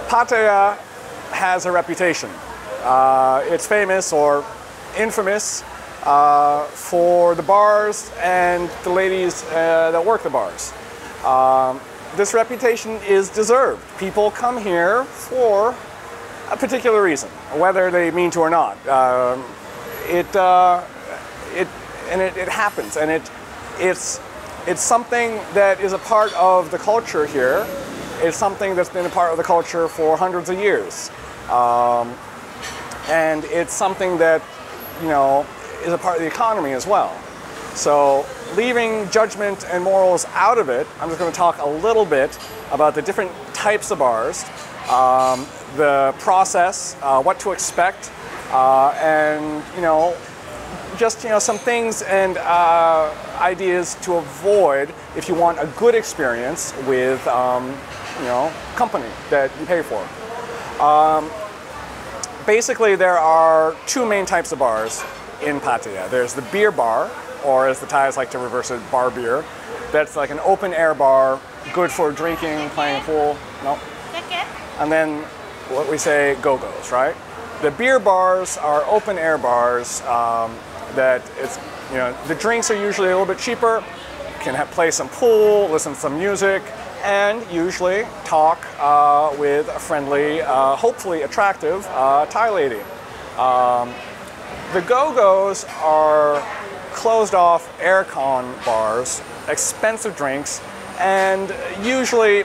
Pattaya has a reputation. It's famous or infamous for the bars and the ladies that work the bars. This reputation is deserved. People come here for a particular reason, whether they mean to or not. It happens, and it's something that is a part of the culture here. It's something that's been a part of the culture for hundreds of years, and it's something that, you know, is a part of the economy as well. So, leaving judgment and morals out of it, I'm just going to talk a little bit about the different types of bars, the process, what to expect, and, you know, just, you know, some things and ideas to avoid if you want a good experience with, you know, company that you pay for. Basically, there are two main types of bars in Pattaya. There's the beer bar, or as the Thais like to reverse it, bar beer. That's like an open air bar, good for drinking, playing pool. No. And then what we say, GoGos, right? The beer bars are open air bars that it's, you know, the drinks are usually a little bit cheaper. You can play some pool, listen to some music, and usually talk with a friendly, hopefully attractive Thai lady. The GoGos are closed-off aircon bars, expensive drinks, and usually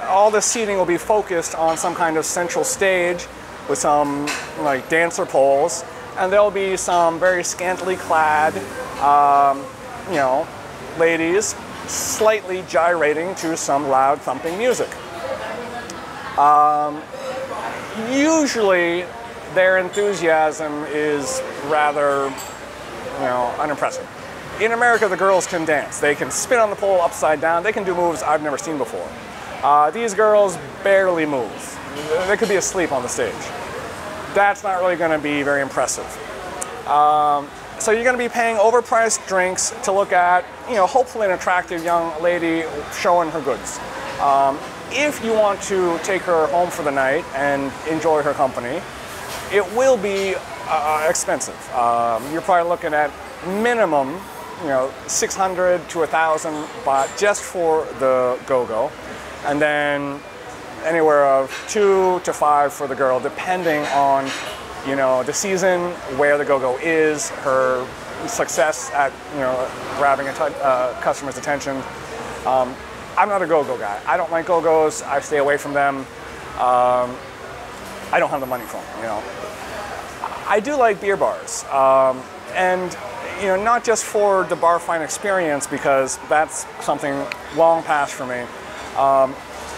all the seating will be focused on some kind of central stage with some like dancer poles, and there'll be some very scantily clad, you know, ladies slightly gyrating to some loud thumping music. Usually their enthusiasm is rather, you know, unimpressive. In America, the girls can dance. They can spin on the pole upside down. They can do moves I've never seen before. These girls barely move. They could be asleep on the stage. That's not really going to be very impressive. So you're going to be paying overpriced drinks to look at, you know, hopefully an attractive young lady showing her goods. If you want to take her home for the night and enjoy her company, it will be expensive. You're probably looking at minimum, you know, 600 to 1,000 baht just for the go-go, and then anywhere of 2 to 5 for the girl, depending on, you know, the season, where the go-go is, her success at, you know, grabbing a customer's attention. I'm not a go-go guy. I don't like go-go's. I stay away from them. I don't have the money for them, you know. I do like beer bars, and, you know, not just for the bar fine experience, because that's something long past for me.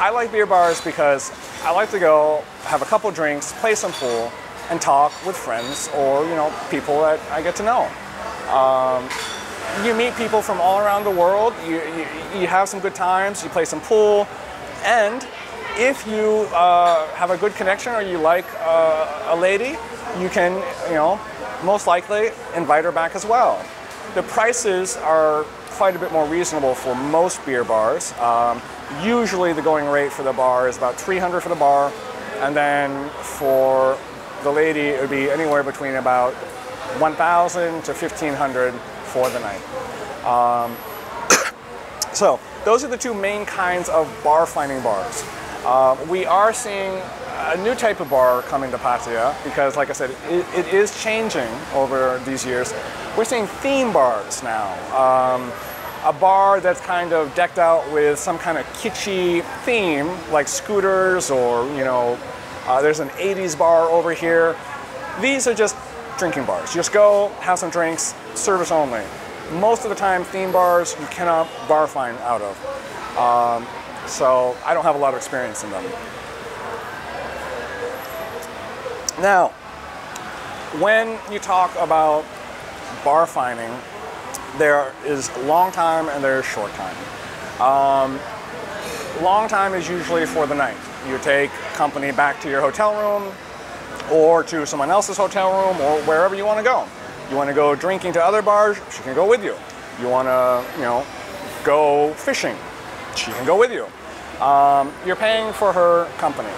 I like beer bars because I like to go, have a couple drinks, play some pool, and talk with friends or, you know, people that I get to know. You meet people from all around the world, you have some good times, you play some pool, and if you have a good connection or you like a lady, you can, you know, most likely invite her back as well. The prices are quite a bit more reasonable for most beer bars. Usually the going rate for the bar is about 300 for the bar, and then for the lady it would be anywhere between about 1,000 to 1,500 for the night. So those are the two main kinds of bar finding bars. We are seeing a new type of bar coming to Pattaya because, like I said, it is changing over these years. We're seeing theme bars now. A bar that's kind of decked out with some kind of kitschy theme, like scooters, or, you know, there's an 80s bar over here. These are just drinking bars. Just go, have some drinks, service only. Most of the time, theme bars you cannot bar fine out of. So I don't have a lot of experience in them. Now, when you talk about bar fining, there is long time and there is short time. Long time is usually for the night. You take company back to your hotel room or to someone else's hotel room or wherever you want to go. You want to go drinking to other bars, she can go with you. You want to, you know, go fishing, she can go with you. You're paying for her company.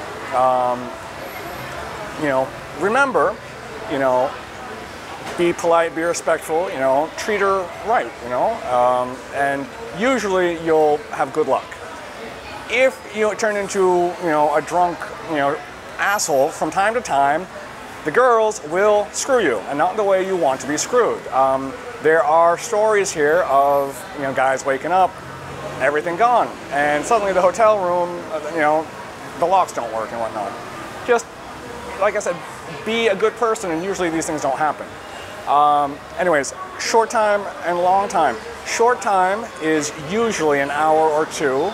You know, remember, you know, be polite, be respectful, you know, treat her right, you know, and usually you'll have good luck. If you turn into, you know, a drunk, you know, asshole from time to time, the girls will screw you, and not the way you want to be screwed. There are stories here of, you know, guys waking up, everything gone, and suddenly the hotel room, you know, the locks don't work and whatnot. Just, like I said, be a good person, and usually these things don't happen. Anyways, short time and long time. Short time is usually an hour or two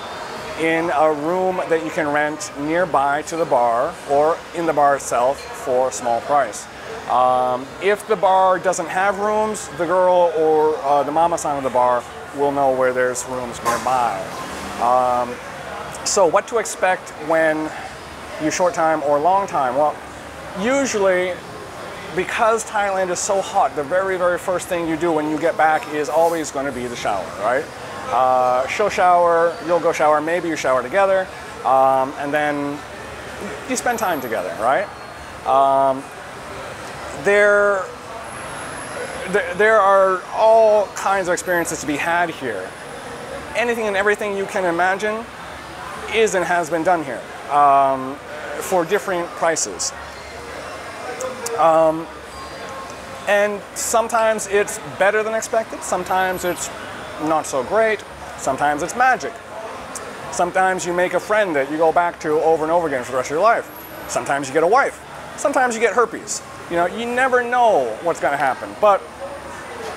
in a room that you can rent nearby to the bar or in the bar itself for a small price. If the bar doesn't have rooms, the girl or the mama-san of the bar will know where there's rooms nearby. So what to expect when you short time or long time? Well, usually, because Thailand is so hot, the very, very first thing you do when you get back is always going to be the shower, right? She'll shower, you'll go shower, maybe you shower together, and then you spend time together, right? There are all kinds of experiences to be had here. Anything and everything you can imagine is and has been done here for different prices. And sometimes it's better than expected, sometimes it's not so great, sometimes it's magic. Sometimes you make a friend that you go back to over and over again for the rest of your life. Sometimes you get a wife. Sometimes you get herpes. You know, you never know what's going to happen. But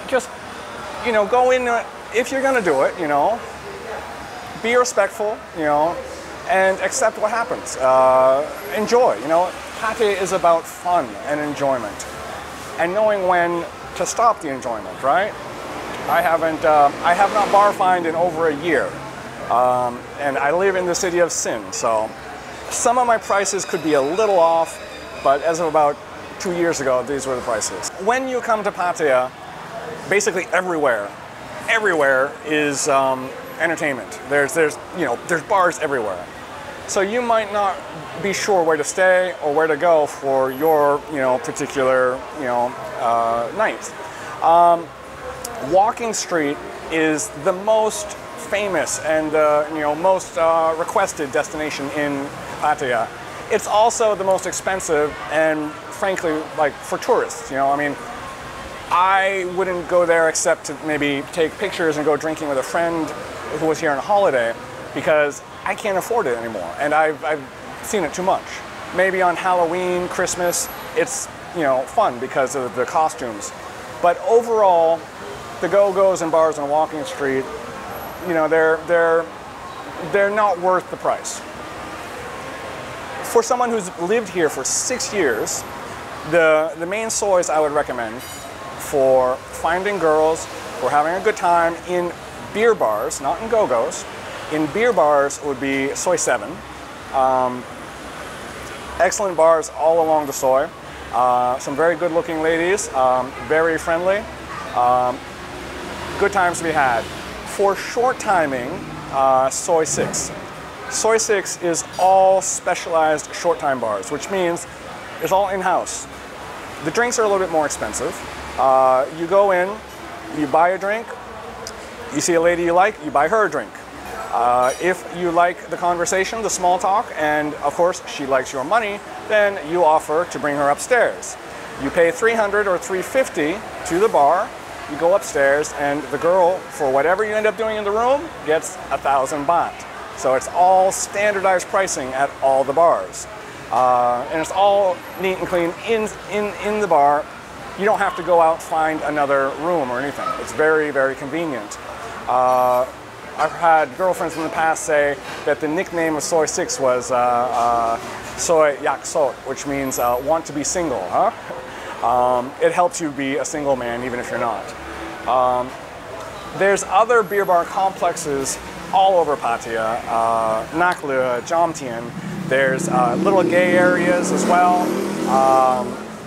just, you know, go in, if you're going to do it, you know, be respectful, you know, and accept what happens. Enjoy, you know. Pattaya is about fun and enjoyment, and knowing when to stop the enjoyment, right? I have not bar fined in over a year, and I live in the city of Sin, so some of my prices could be a little off, but as of about 2 years ago, these were the prices. When you come to Pattaya, basically everywhere is entertainment. There's bars everywhere. So you might not be sure where to stay or where to go for your, you know, particular, you know, night. Walking Street is the most famous and you know, most requested destination in Pattaya. It's also the most expensive and, frankly, like for tourists. You know, I mean, I wouldn't go there except to maybe take pictures and go drinking with a friend who was here on a holiday, because I can't afford it anymore, and I've seen it too much. Maybe on Halloween, Christmas, it's, you know, fun because of the costumes. But overall, the GoGos and bars on Walking Street, you know, they're not worth the price. For someone who's lived here for 6 years, the main soys I would recommend for finding girls, for having a good time in beer bars, not in GoGos, in beer bars would be Soy 7. Excellent bars all along the Soy. Some very good looking ladies, very friendly. Good times to be had. For short timing, Soy 6. Soy 6 is all specialized short time bars, which means it's all in-house. The drinks are a little bit more expensive. You go in, you buy a drink, you see a lady you like, you buy her a drink. If you like the conversation, the small talk, and of course she likes your money, then you offer to bring her upstairs. You pay 300 or 350 to the bar, you go upstairs, and the girl, for whatever you end up doing in the room, gets 1,000 baht. So it's all standardized pricing at all the bars. And it's all neat and clean in the bar. You don't have to go out find another room or anything. It's very, very convenient. I've had girlfriends in the past say that the nickname of Soy 6 was Soy Yak Sot, which means want to be single, huh? It helps you be a single man even if you're not. There's other beer bar complexes all over Pattaya, Nakla, Jomtien. There's little gay areas as well,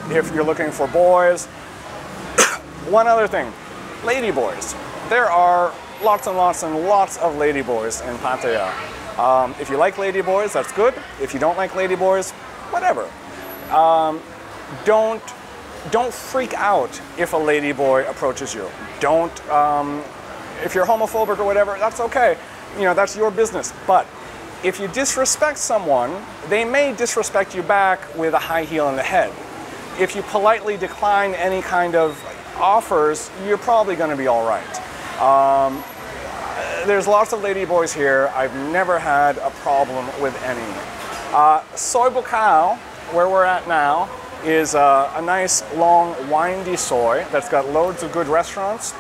if you're looking for boys. One other thing, lady boys. There are lots and lots and lots of lady boys in Pattaya. If you like ladyboys, that's good. If you don't like ladyboys, whatever. Don't freak out if a ladyboy approaches you. Don't, if you're homophobic or whatever, that's okay. You know, that's your business. But if you disrespect someone, they may disrespect you back with a high heel in the head. If you politely decline any kind of offers, you're probably going to be all right. There's lots of ladyboys here. I've never had a problem with any. Soy Bucao, where we're at now, is a nice, long, windy soy that's got loads of good restaurants,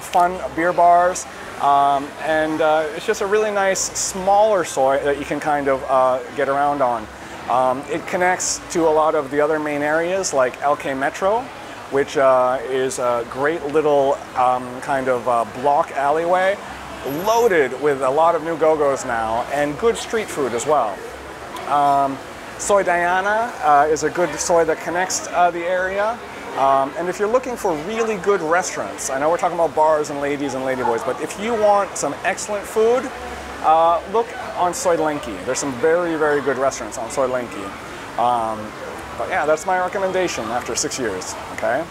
fun beer bars, and it's just a really nice, smaller soy that you can kind of get around on. It connects to a lot of the other main areas like LK Metro, which is a great little kind of block alleyway, loaded with a lot of new GoGos now, and good street food as well. Soy Diana is a good soy that connects the area. And if you're looking for really good restaurants, I know we're talking about bars and ladies and ladyboys, but if you want some excellent food, look on Soy Lenki. There's some very, very good restaurants on Soy Lenki. But yeah, that's my recommendation after 6 years, okay?